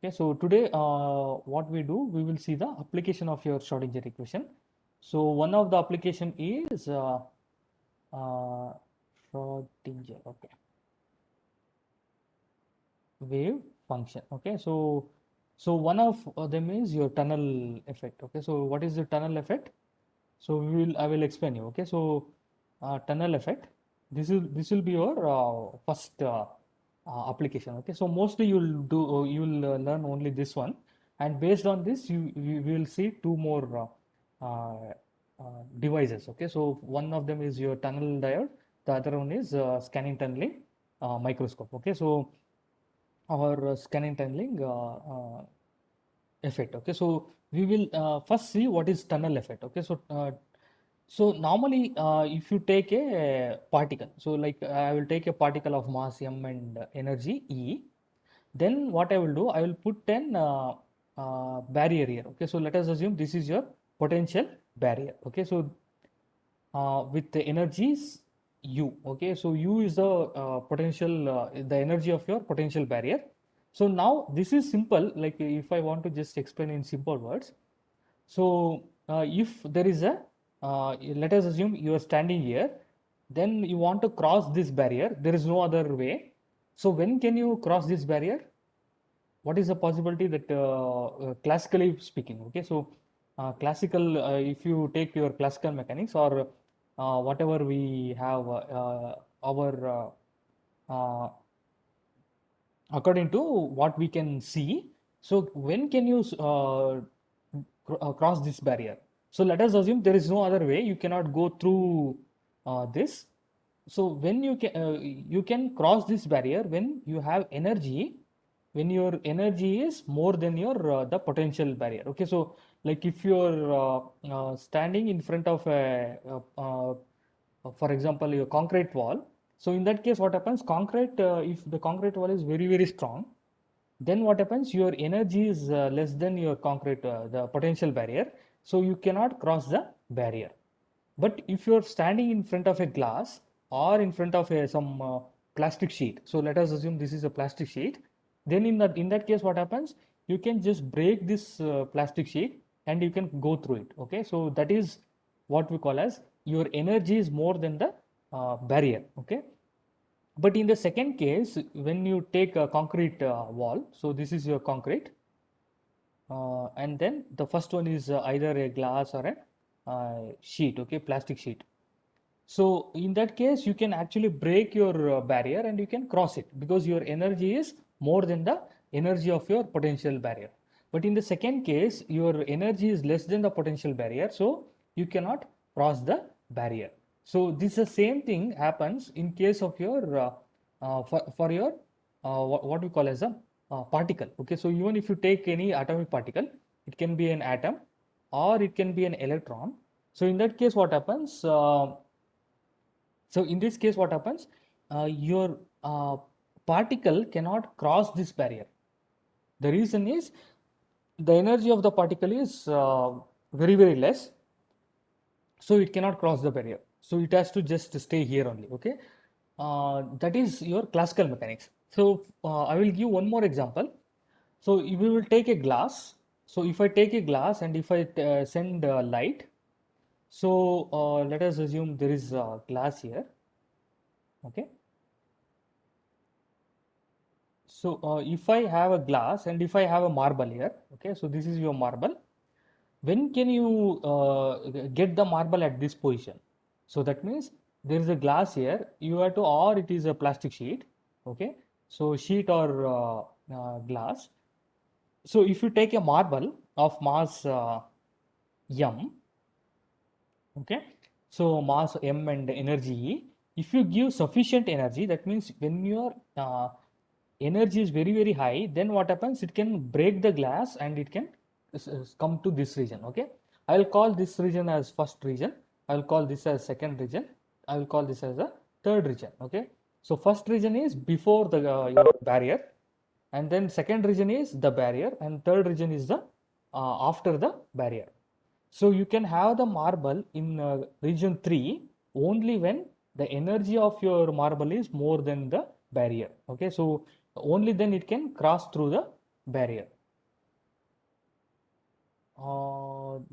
Okay, so today what we do, we will see the application of your Schrodinger equation. So one of the application is uh, Schrodinger, okay, wave function. Okay, so one of them is your tunnel effect. Okay, so what is the tunnel effect? So I will explain you. Okay, so tunnel effect. This will be your first application. Okay, so mostly you'll learn only this one, and based on this you will see two more devices. Okay, so one of them is your tunnel diode. The other one is scanning tunneling microscope. Okay, so our scanning tunneling effect. Okay, so we will first see what is tunnel effect. Okay, so normally if you take a particle, so like I will take a particle of mass m and energy e, then what I will do, I will put an barrier here. Okay, so let us assume this is your potential barrier. Okay, so with the energies u. Okay, so u is the potential, the energy of your potential barrier. So now this is simple, like if I want to just explain in simple words. So if there is a let us assume you are standing here, then you want to cross this barrier, there is no other way. So when can you cross this barrier? What is the possibility that classically speaking? Okay, so classical, if you take your classical mechanics or whatever we have our uh, according to what we can see. So when can you cross this barrier? So let us assume there is no other way, you cannot go through this. So when you can cross this barrier when you have energy, when your energy is more than your the potential barrier. Okay, so like if you're standing in front of for example, your concrete wall. So in that case, what happens? Concrete, if the concrete wall is very very strong, then what happens? Your energy is less than your concrete, the potential barrier. So you cannot cross the barrier. But if you're standing in front of a glass or in front of some plastic sheet, so let us assume this is a plastic sheet, then in that case, what happens? You can just break this plastic sheet and you can go through it. Okay, so that is what we call as your energy is more than the barrier. Okay, but in the second case, when you take a concrete wall, so this is your concrete, and then the first one is either a glass or a sheet. Okay, plastic sheet. So in that case, you can actually break your barrier and you can cross it because your energy is more than the energy of your potential barrier. But in the second case, your energy is less than the potential barrier, so you cannot cross the barrier. So this the same thing happens in case of your for your what we call as a particle. Okay, so even if you take any atomic particle, it can be an atom or it can be an electron. So in that case, what happens? So in this case, what happens? Your particle cannot cross this barrier. The reason is the energy of the particle is very very less, so it cannot cross the barrier. So it has to just stay here only. Okay, that is your classical mechanics. So I will give one more example. So if we will take a glass. So if I take a glass and if I send light, so let us assume there is glass here. Okay, so if I have a glass and if I have a marble here, okay, so this is your marble. When can you get the marble at this position? So that means there is a glass here. You have to, or it is a plastic sheet. Okay, so sheet or glass. So if you take a marble of mass m, okay, so mass m and energy e. If you give sufficient energy, that means when your energy is very very high, then what happens? It can break the glass and it can come to this region. Okay, I will call this region as first region, I will call this as second region, I will call this as a third region. Okay, so first region is before the your barrier, and then second region is the barrier, and third region is the after the barrier. So you can have the marble in region 3 only when the energy of your marble is more than the barrier. Okay, so only then it can cross through the barrier.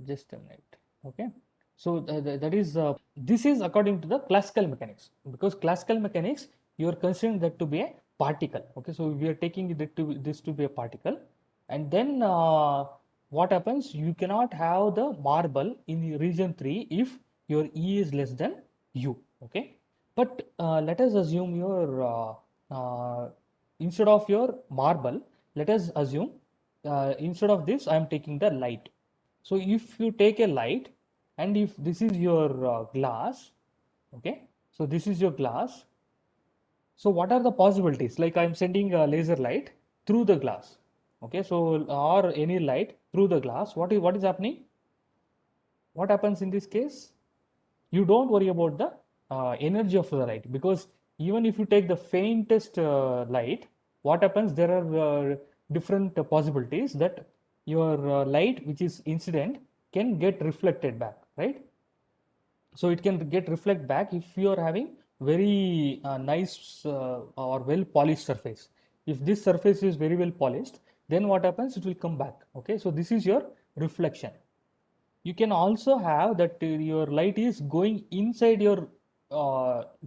Just a minute. Okay. So that is this is according to the classical mechanics, because classical mechanics you are considering that to be a particle. Okay. So we are taking this to be a particle, and then what happens? You cannot have the marble in region 3 if your E is less than U. Okay. But let us assume your instead of your marble, let us assume instead of this I am taking the light. So if you take a light, and if this is your glass, okay, so this is your glass. So what are the possibilities? Like I'm sending a laser light through the glass, okay, so or any light through the glass. What is happening? What happens in this case? You don't worry about the energy of the light, because even if you take the faintest light, what happens? There are different possibilities that your light which is incident can get reflected back, right? So it can get reflect back if you are having very nice or well polished surface. If this surface is very well polished, then what happens? It will come back. Okay, so this is your reflection. You can also have that your light is going inside your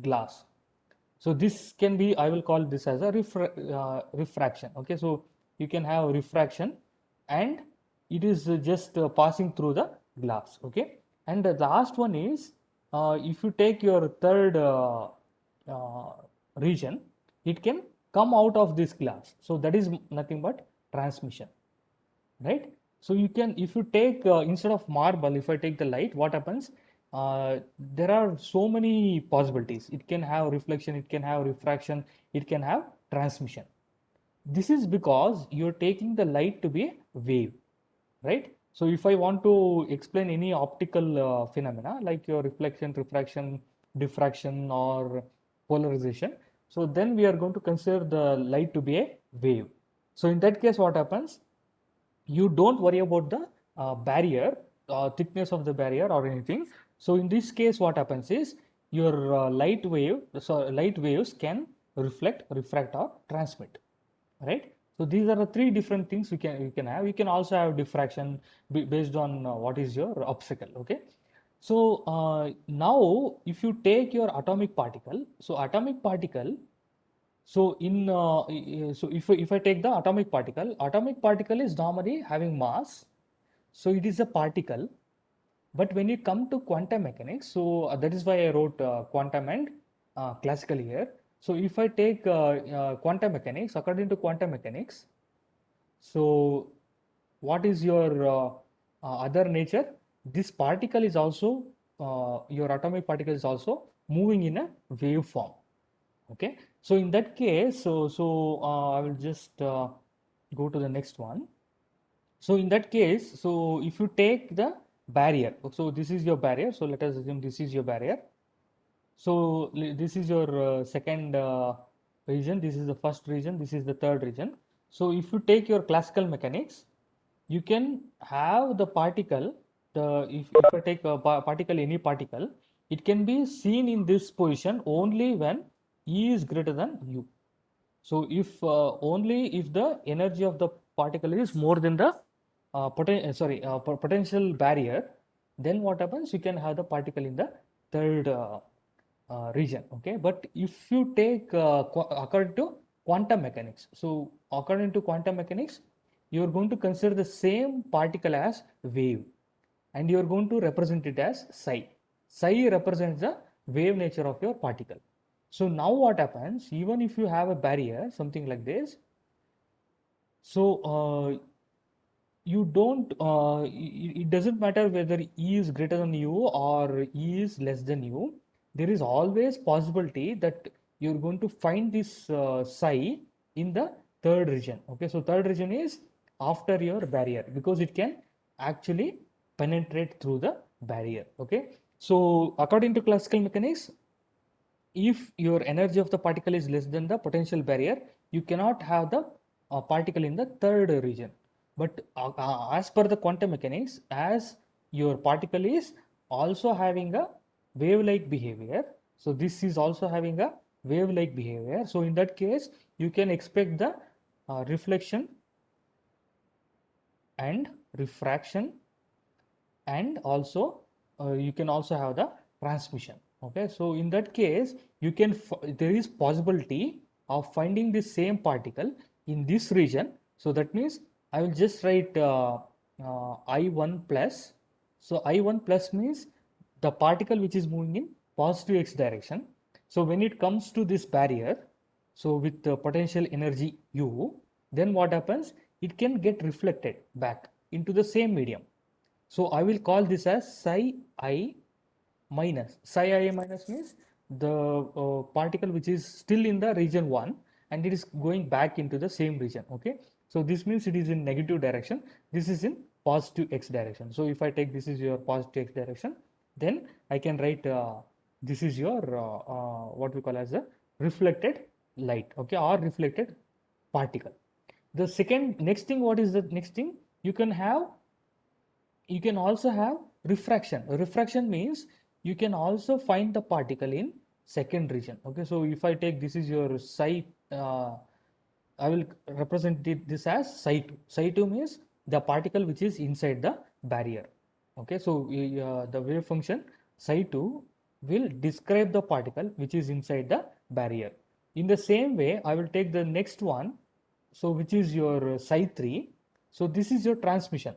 glass. So this can be, I will call this as a refraction. Okay, so you can have refraction, and it is just passing through the glass. Okay, and the last one is if you take your third uh, region, it can come out of this glass. So that is nothing but transmission, right? So you can, if you take instead of marble, if I take the light, what happens? There are so many possibilities. It can have reflection, it can have refraction, it can have transmission. This is because you're taking the light to be a wave, right? So if I want to explain any optical phenomena like your reflection, refraction, diffraction, or polarization, so then we are going to consider the light to be a wave. So in that case, what happens? You don't worry about the barrier, thickness of the barrier or anything. So in this case, what happens is your light waves can reflect, refract, or transmit, right? So these are the three different things we can have. You can also have diffraction based on what is your obstacle. Okay. So now if you take your atomic particle, so atomic particle, so if I take the atomic particle is normally having mass, so it is a particle. But when you come to quantum mechanics, so that is why I wrote quantum and classical here. So if I take quantum mechanics, according to quantum mechanics, so what is your other nature? This particle is also your atomic particle is also moving in a wave form. Okay, so in that case, I will just go to the next one. So in that case, so if you take the barrier, so this is your barrier. So let us assume this is your barrier. So this is your second region. This is the first region. This is the third region. So if you take your classical mechanics, you can have the particle. If I take a particle, any particle, it can be seen in this position only when E is greater than U. So if only if the energy of the particle is more than the potential barrier, then what happens? You can have the particle in the third region. Okay, but if you take according to quantum mechanics, so according to quantum mechanics, you are going to consider the same particle as wave, and you are going to represent it as psi. Psi represents the wave nature of your particle. So now what happens? Even if you have a barrier, something like this, so you don't it doesn't matter whether E is greater than you or E is less than you. There is always possibility that you're going to find this psi in the third region. Okay, so third region is after your barrier, because it can actually penetrate through the barrier. Okay, so according to classical mechanics, if your energy of the particle is less than the potential barrier, you cannot have the particle in the third region. But as per the quantum mechanics, as your particle is also having a wave-like behavior, so this is also having a wave-like behavior. So in that case, you can expect the reflection and refraction, and also you can also have the transmission. Okay, so in that case you can there is possibility of finding the same particle in this region. So that means I will just write I1 plus. So I1 plus means the particle which is moving in positive x direction. So when it comes to this barrier, so with the potential energy U, then what happens, it can get reflected back into the same medium. So I will call this as psi I minus. Psi I minus means the particle which is still in the region 1 and it is going back into the same region. Okay. So this means it is in negative direction. This is in positive x direction. So if I take this is your positive x direction, then I can write this is your what we call as a reflected light. Okay. Or reflected particle. The second next thing, what is the next thing? You can also have refraction. Refraction means you can also find the particle in second region. Okay, so if I take this is your psi, I will represent this as psi 2. Psi 2 means the particle which is inside the barrier. Okay, so the wave function psi 2 will describe the particle which is inside the barrier. In the same way, I will take the next one, so which is your psi 3. So this is your transmission.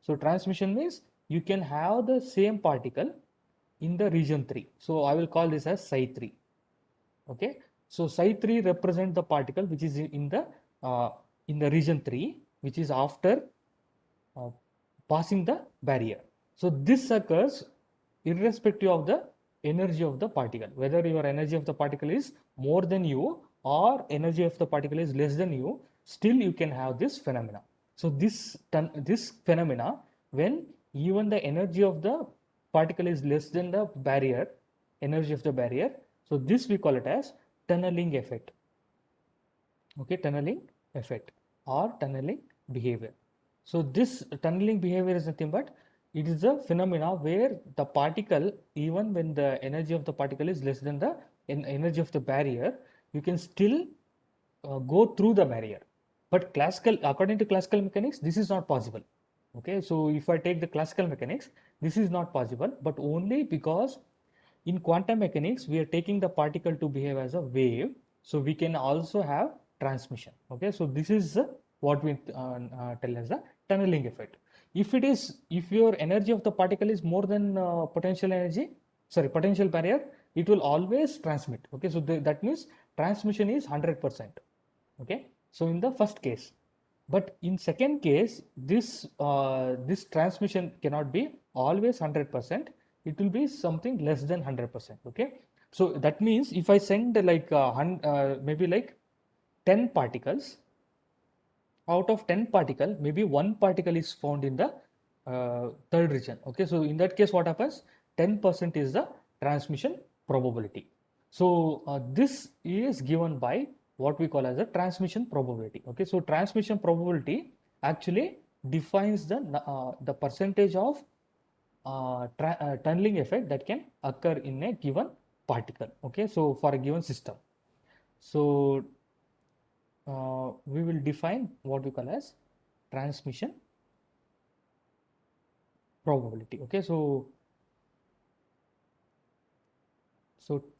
So transmission means you can have the same particle in the region 3. So I will call this as psi 3. Okay. So psi 3 represent the particle which is in the region 3, which is after uh, passing the barrier. So this occurs irrespective of the energy of the particle, whether your energy of the particle is more than u or energy of the particle is less than u, still you can have this phenomena. So this phenomena, when even the energy of the particle is less than the barrier, energy of the barrier, so this we call it as tunneling effect. Okay, tunneling effect or tunneling behavior. So this tunneling behavior is nothing but it is a phenomena where the particle, even when the energy of the particle is less than the energy of the barrier, you can still go through the barrier. But according to classical mechanics, this is not possible. Okay, so if I take the classical mechanics, this is not possible, but only because in quantum mechanics we are taking the particle to behave as a wave, so we can also have transmission. Okay, so this is what we tell as the tunneling effect. If your energy of the particle is more than potential barrier, it will always transmit. Okay, so that means transmission is 100%. Okay, so in the first case, but in second case, this transmission cannot be always 100%. It will be something less than 100%. Okay, so that means if I send like maybe like 10 particles, out of 10 particle, maybe one particle is found in the third region. Okay, so in that case, what happens? 10% is the transmission probability. So this is given by what we call as a transmission probability. Okay, so transmission probability actually defines the percentage of tunneling effect that can occur in a given particle. Okay, so for a given system. So we will define what we call as transmission probability. Okay, so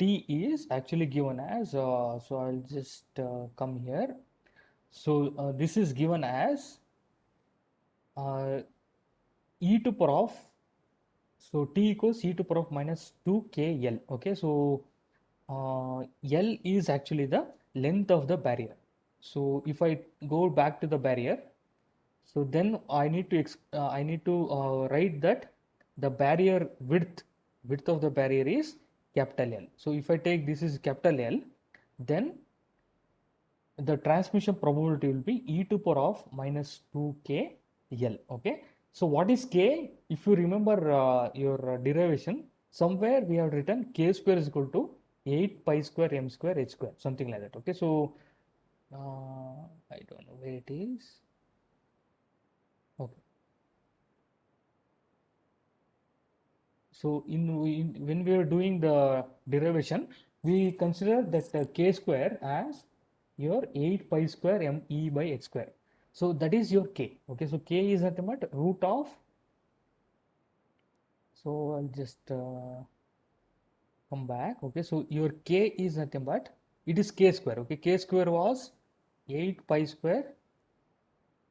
T is actually given as so I'll just come here. So this is given as uh, e to power of, so T equals e to power of minus 2kL. Okay, so L is actually the length of the barrier. So if I go back to the barrier, so then I need to write that the barrier width of the barrier is capital L. So if I take this is capital L, then the transmission probability will be e to power of minus 2k L. Okay. So what is k? If you remember your derivation, somewhere we have written k square is equal to 8 pi square m square h square, something like that. Okay. So I don't know where it is. Okay. So when we are doing the derivation, we consider that k square as your 8 pi square m e by x square. So that is your k. Okay, so k is nothing but root of, so I'll just come back. Okay, so your k is nothing but, it is k square. Okay, k square was 8 pi square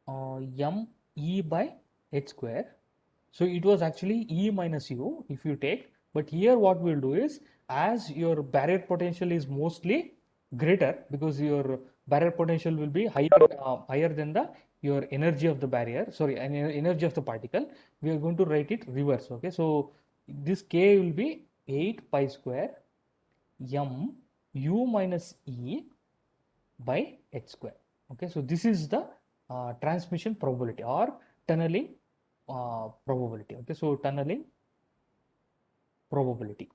m e by h square. So it was actually e minus u if you take, but here what we'll do is, as your barrier potential is mostly greater, because your barrier potential will be higher, higher than the your energy of the barrier, sorry, energy of the particle, we are going to write it reverse. Okay, so this k will be 8 pi square m u minus e by h square. Okay, so this is the transmission probability or tunneling probability. Okay, so tunneling probability.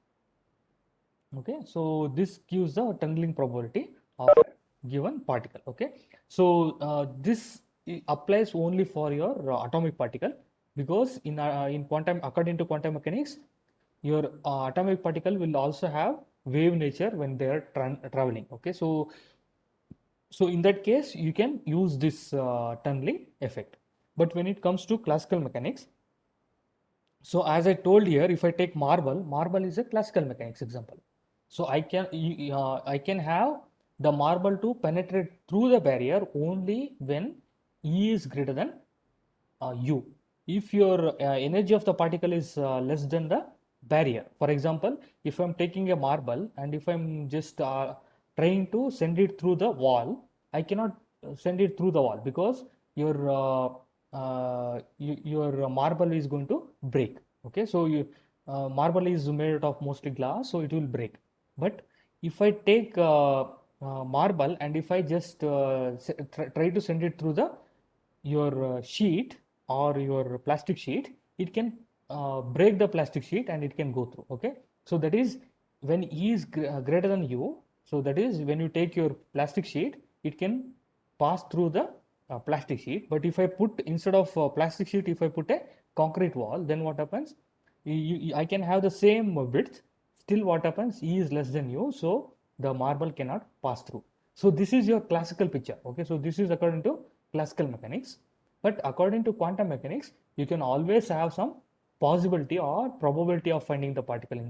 Okay, so this gives the tunneling probability of a given particle. Okay, so this applies only for your atomic particle, because in quantum, according to quantum mechanics, your atomic particle will also have wave nature when they are traveling. Okay, so in that case you can use this tunneling effect. But when it comes to classical mechanics, so as I told here, if I take marble is a classical mechanics example. So I can have the marble to penetrate through the barrier only when E is greater than U. If your energy of the particle is less than the barrier, for example, if I'm taking a marble and if I'm just trying to send it through the wall, I cannot send it through the wall, because your marble is going to break. Okay, so marble is made out of mostly glass, so it will break. But if I take marble and if I just try to send it through the your sheet or your plastic sheet, it can break the plastic sheet and it can go through. Okay, so that is when E is greater than U. So that is when you take your plastic sheet, it can pass through the plastic sheet. But if I put, instead of plastic sheet, if I put a concrete wall, then what happens? I can have the same width, still what happens? E is less than U, so the marble cannot pass through. So this is your classical picture. Okay, so this is according to classical mechanics. But according to quantum mechanics, you can always have some possibility or probability of finding the particle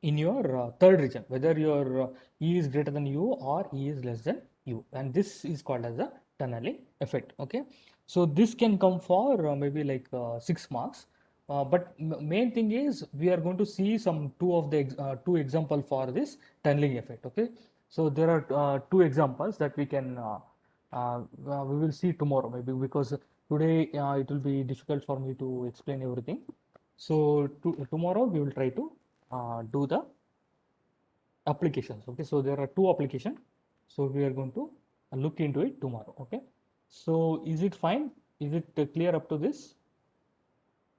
in your third region, whether your E is greater than U or E is less than U, and this is called as a tunneling effect. Okay, so this can come for maybe like 6 marks, but main thing is we are going to see some two example for this tunneling effect. Okay, so there are two examples that we can we will see tomorrow, maybe, because today it will be difficult for me to explain everything. So tomorrow we will try to do the applications. Okay, so there are two applications, so we are going to look into it tomorrow. Okay, so is it fine? Is it clear up to this?